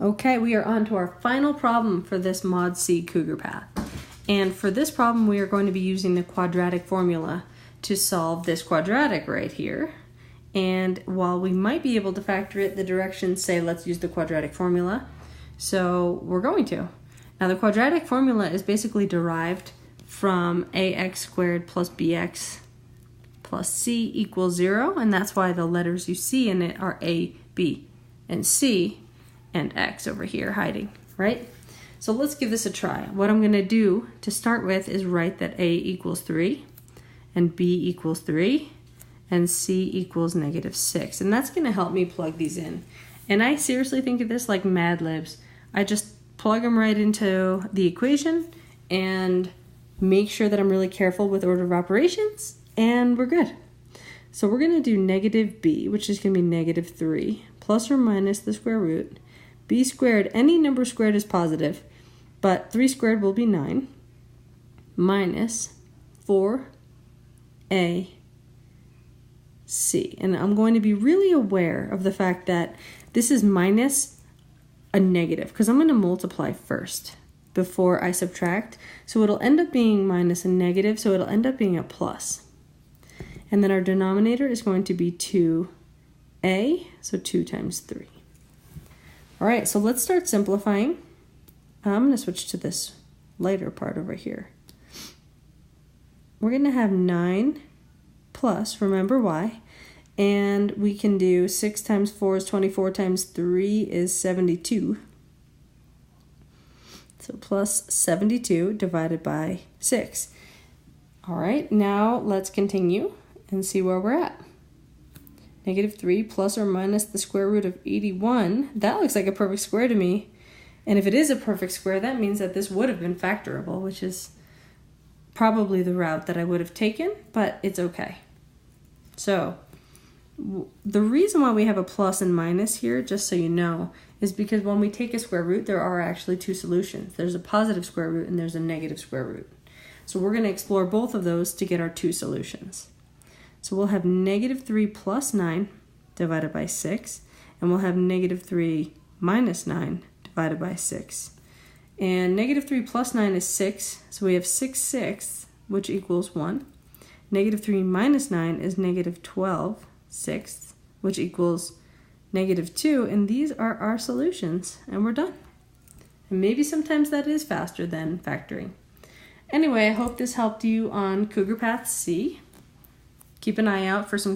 Okay, we are on to our final problem for this Mod C Cougar Path. And for this problem, we are going to be using the quadratic formula to solve this quadratic right here. And while we might be able to factor it, the directions say let's use the quadratic formula. So we're going to. Now the quadratic formula is basically derived from ax squared plus bx plus c equals 0. And that's why the letters you see in it are a, b, and c, and x over here hiding, right? So let's give this a try. What I'm going to do to start with is write that a equals 3, and b equals 3, and c equals -6. And that's going to help me plug these in. And I seriously think of this like Mad Libs. I just plug them right into the equation and make sure that I'm really careful with order of operations, and we're good. So we're going to do negative b, which is going to be -3, plus or minus the square root. B squared, any number squared is positive, but 3 squared will be 9, minus 4ac. And I'm going to be really aware of the fact that this is minus a negative, because I'm going to multiply first before I subtract. So it'll end up being minus a negative, so it'll end up being a plus. And then our denominator is going to be 2a, so 2 times 3. All right, so let's start simplifying. I'm going to switch to this lighter part over here. We're going to have 9 plus, remember y, and we can do 6 times 4 is 24 times 3 is 72. So plus 72 divided by 6. All right, now let's continue and see where we're at. -3 plus or minus the square root of 81. That looks like a perfect square to me. And if it is a perfect square, that means that this would have been factorable, which is probably the route that I would have taken, but it's okay. So the reason why we have a plus and minus here, just so you know, is because when we take a square root, there are actually two solutions. There's a positive square root and there's a negative square root. So we're going to explore both of those to get our two solutions. So we'll have -3 plus 9 divided by 6, and we'll have -3 minus 9 divided by 6. And -3 plus 9 is 6, so we have 6/6, which equals 1. -3 minus 9 is -12/6, which equals -2, and these are our solutions, and we're done. And maybe sometimes that is faster than factoring. Anyway, I hope this helped you on Cougar Path C. Keep an eye out for some